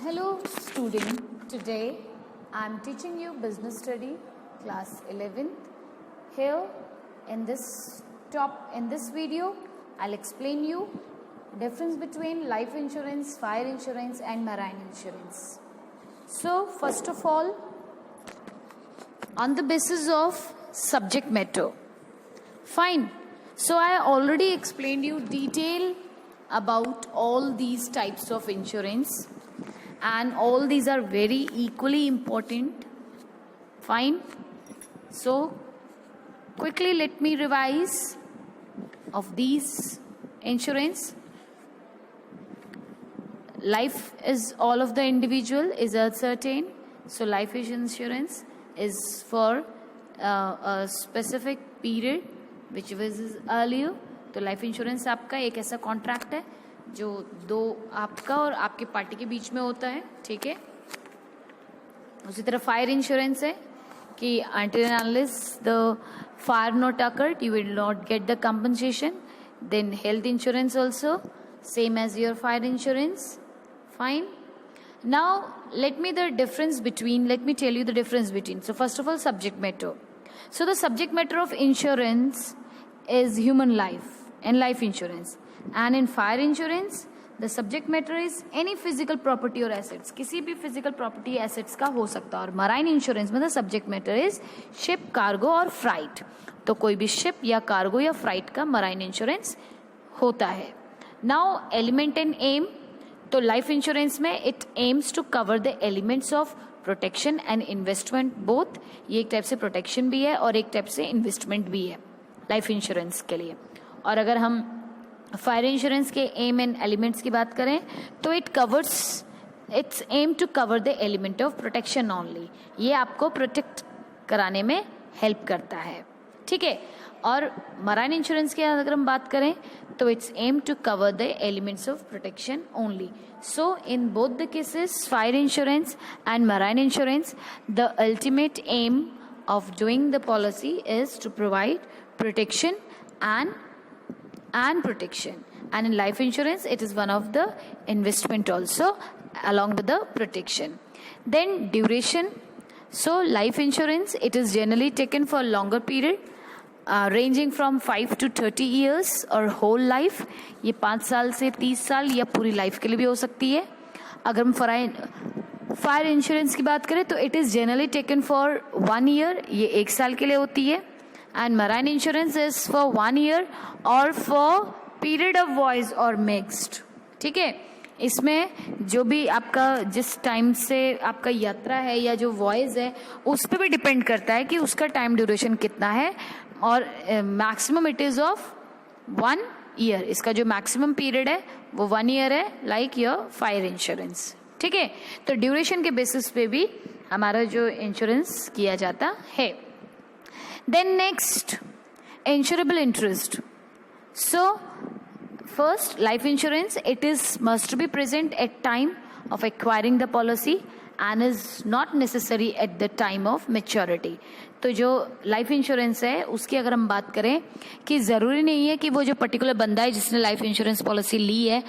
Hello student, today I am teaching you business study class 11th. Here in this video I'll explain you difference between life insurance, fire insurance and marine insurance. So first of all, on the basis of subject matter. Fine. So I already explained you detail about all these types of insurance and all these are very equally important. Fine. So quickly let me revise of these insurance. Life is all of the individual is uncertain. So life insurance is for a specific period which was earlier. तो life insurance आपका एक ऐसा contract है जो दो आपका और आपके पार्टी के बीच में होता है, ठीक है. उसी तरह फायर इंश्योरेंस है कि until and unless the fire not occurred you will not get the compensation. Then health insurance also same as your fire insurance. Fine. Now let me tell you the difference between. So first of all, subject matter. So the subject matter of insurance is human life and life insurance, and in fire insurance the subject matter is any physical property or assets. किसी भी physical property assets का हो सकता है. और marine insurance में the subject matter is ship, cargo और freight. तो कोई भी ship या cargo या freight का marine insurance होता है. Now element and aim. तो life insurance में it aims to cover the elements of protection and investment both. ये एक टाइप से protection भी है और एक टाइप से investment भी है लाइफ इंश्योरेंस के लिए. और अगर हम फायर इंश्योरेंस के एम एंड एलिमेंट्स की बात करें तो it's aim to cover the element of protection only. ये आपको प्रोटेक्ट कराने में हेल्प करता है, ठीक है. और मराइन इंश्योरेंस की अगर हम बात करें तो it's aim to cover the elements of protection only. So in both the cases fire insurance and marine insurance the ultimate aim of doing the policy is to provide protection and protection, and in life insurance it is one of the investment also along with the protection. Then duration. So life insurance it is generally taken for a longer period ranging from 5 to 30 years or whole life. ये 5 साल से 30 साल या पूरी life के लिए भी हो सकती है. अगर हम फायर इंश्योरेंस की बात करें तो it is generally taken for 1 year, ये 1 साल के लिए होती है. And marine insurance is for 1 year और फॉर पीरियड ऑफ वॉइस और मिक्स्ड, ठीक है. इसमें जो भी आपका जिस टाइम से आपका यात्रा है या जो वॉइस है उस पर भी डिपेंड करता है कि उसका टाइम ड्यूरेशन कितना है. और maximum it is of 1 year. इसका जो मैक्सिमम पीरियड है वो 1 ईयर है लाइक योर फायर इंश्योरेंस, ठीक है. तो ड्यूरेशन के बेसिस पे भी हमारा जो इंश्योरेंस किया जाता है. Then next insurable interest. So first life insurance it is must be present at time of acquiring the policy and is not necessary at the time of maturity. तो जो लाइफ इंश्योरेंस है उसकी अगर हम बात करें कि ज़रूरी नहीं है कि वो जो पर्टिकुलर बंदा है जिसने लाइफ इंश्योरेंस पॉलिसी ली है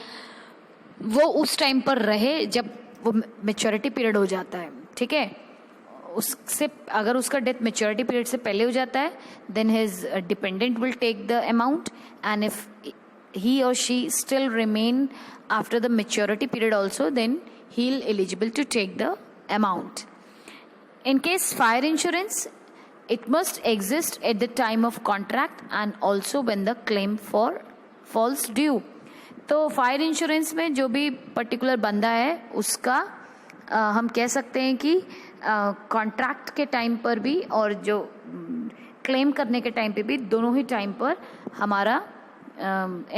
वो उस टाइम पर रहे जब वो मेच्योरिटी पीरियड हो जाता है, ठीक है. उससे अगर उसका डेथ मेच्योरिटी पीरियड से पहले हो जाता है then his dependent will take the amount, and if he और she still remain after the maturity period also then he is eligible to take the amount. In case fire insurance it must exist at the time of contract and also when the claim falls due. तो fire insurance में जो भी particular बंदा है उसका हम कह सकते हैं कि कॉन्ट्रैक्ट के टाइम पर भी और जो क्लेम करने के टाइम पे भी दोनों ही टाइम पर हमारा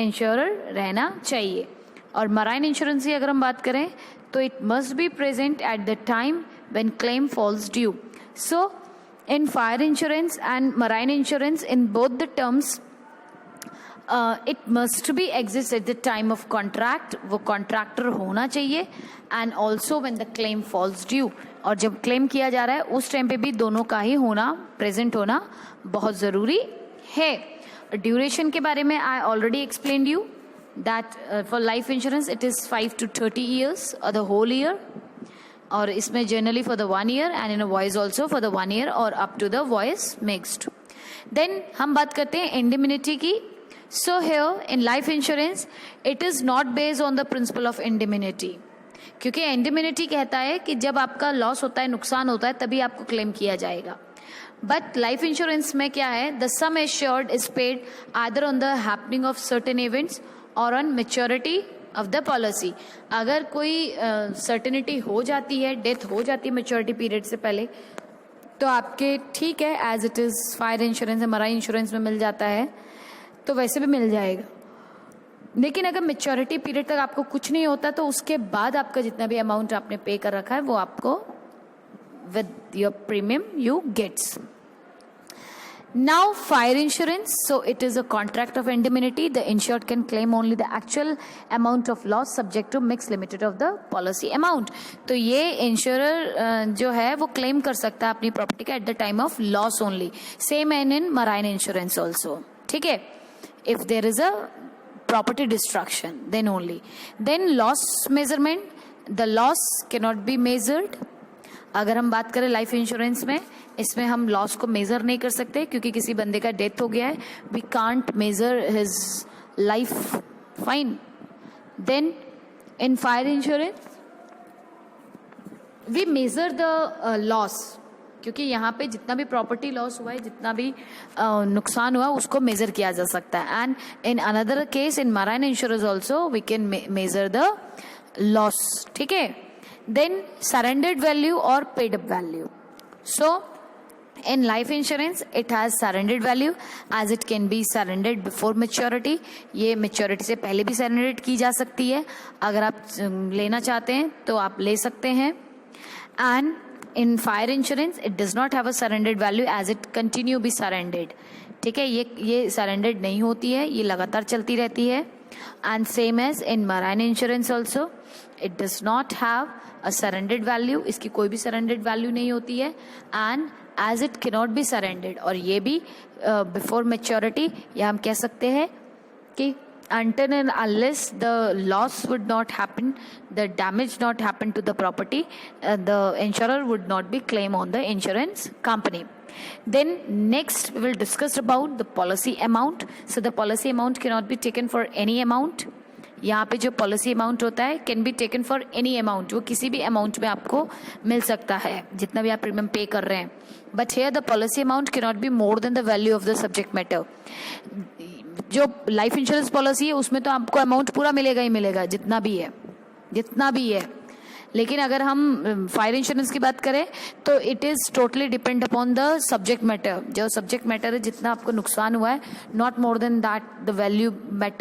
इंश्योरर रहना चाहिए. और मराइन इंश्योरेंस की अगर हम बात करें तो it must be present at the time when claim falls due. So in fire insurance and marine insurance in both the terms it must be exist at the time of contract. वो contractor होना चाहिए and also when the claim falls due. और जब claim किया जा रहा है उस टाइम पे भी दोनों का ही होना present होना बहुत ज़रूरी है. ड्यूरेशन के बारे में I already explained you that for life insurance it is 5 to 30 years or the whole year. और इसमें generally for the 1 year and in a voyage also for the 1 year और up to the voyage mixed. देन हम बात करते हैं indemnity की. So here in life insurance it is not based on the principle of indemnity, क्योंकि indemnity कहता है कि जब आपका लॉस होता है, नुकसान होता है, तभी आपको क्लेम किया जाएगा. बट लाइफ इंश्योरेंस में क्या है, the sum assured is paid either on the happening of certain events और on maturity of the policy. अगर कोई सर्टेनिटी हो जाती है, डेथ हो जाती है मैच्योरिटी पीरियड से पहले, तो आपके ठीक है, as it is fire insurance या मराइन इंश्योरेंस में मिल जाता है, तो वैसे भी मिल जाएगा. लेकिन अगर मैच्योरिटी पीरियड तक आपको कुछ नहीं होता, तो उसके बाद आपका जितना भी अमाउंट आपने पे कर रखा है वो आपको with your premium you gets. Now fire insurance, so it is a contract of indemnity. The insured can claim only the actual amount of loss subject to mixed limited of the policy amount. तो ये insurer जो है वो claim कर सकता है अपनी property का eight the time of loss only. Same and in marine insurance also. ठीक है, if there is a property destruction then only. Then loss measurement, the loss cannot be measured. अगर हम बात करें लाइफ इंश्योरेंस में, इसमें हम लॉस को मेजर नहीं कर सकते क्योंकि किसी बंदे का डेथ हो गया है. We can't measure his life. Fine. Then in fire insurance we measure the loss, क्योंकि यहाँ पे जितना भी प्रॉपर्टी लॉस हुआ है, जितना भी नुकसान हुआ, उसको मेजर किया जा सकता है. And in another case in marine insurance also we can measure the loss. ठीक है. देन सरेंडर्ड वैल्यू और paid up value. So in life insurance it has surrendered value as it can be surrendered before maturity. ये maturity से पहले भी surrendered की जा सकती है. अगर आप लेना चाहते हैं तो आप ले सकते हैं. and in fire insurance it does not have a surrendered value as it continue be surrendered. ठीक है, ये surrendered नहीं होती है, ये लगातार चलती रहती है. and same as in marine insurance also it does not have a surrendered value. इसकी कोई भी surrendered value नहीं होती है. and as it cannot be surrendered, और ये भी before maturity, या हम कह सकते हैं कि until and unless the loss would not happen, the damage not happen to the property, the insurer would not be claim on the insurance company. Then next we will discuss about the policy amount. So the policy amount cannot be taken for any amount. यहाँ पे जो policy amount होता है can be taken for any amount, वो किसी भी amount में आपको मिल सकता है जितना भी आप प्रीमियम पे कर रहे हैं. But here the policy amount can not be more than the value of the subject matter. जो लाइफ इंश्योरेंस पॉलिसी है उसमें तो आपको अमाउंट पूरा मिलेगा ही मिलेगा, जितना भी है. लेकिन अगर हम फायर इंश्योरेंस की बात करें तो it is totally depend upon the subject matter. जो सब्जेक्ट मैटर है, जितना आपको नुकसान हुआ है, not more than that the value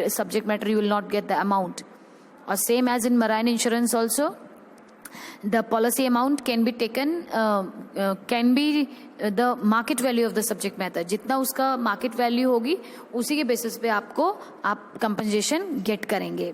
subject matter, you will not get the amount. और same as in marine insurance also the policy amount can be taken can be the market value of the subject matter. जितना उसका market value होगी उसी के basis पे आप compensation gate करेंगे.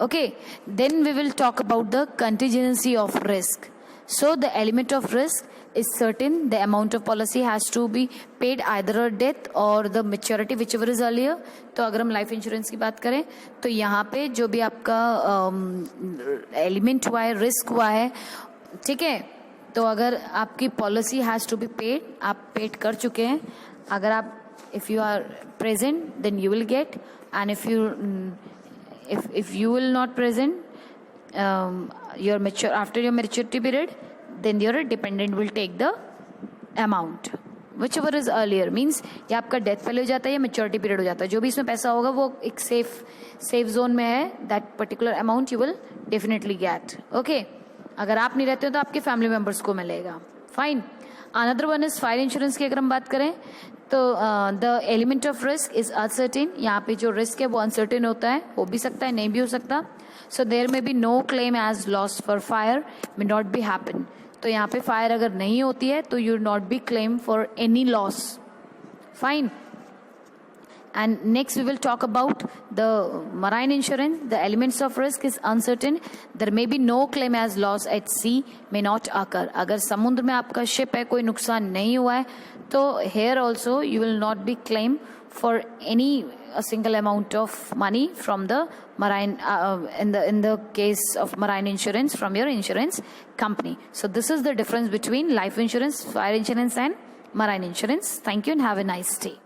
Okay, then we will talk about the contingency of risk. So the element of risk is certain. The amount of policy has to be paid either at death or the maturity, whichever is earlier. तो अगर हम life insurance की बात करें तो यहाँ पे जो भी आपका एलिमेंट हुआ है, रिस्क हुआ है, ठीक है, तो अगर आपकी policy has to be paid, आप पेड कर चुके हैं. अगर आप if you are present then you will get, and if you will not present after your maturity period, then your dependent will take the amount whichever is earlier. means या आपका death पहले हो जाता है या मेच्योरिटी पीरियड हो जाता है, जो भी इसमें पैसा होगा वो एक सेफ जोन में है. That particular amount you will definitely get. Okay, अगर आप नहीं रहते हो तो आपके फैमिली मेम्बर्स को मिलेगा. Fine. Another one is fire insurance की अगर हम बात करें तो the element of risk is uncertain. यहाँ पे जो रिस्क है वो अनसर्टेन होता है, हो भी सकता है, नहीं भी हो सकता. So there may be no claim as loss for fire may not be happen. तो यहाँ पे फायर अगर नहीं होती है तो you not be claim for any loss. Fine. And next we will talk about the marine insurance. The elements of risk is uncertain. There may be no claim as loss at sea may not occur. अगर समुद्र में आपका ship है, कोई नुकसान नहीं हुआ है, तो here also you will not be claim for any a single amount of money from the marine, in the case of marine insurance, from your insurance company. So this is the difference between life insurance, fire insurance and marine insurance. Thank you and have a nice day.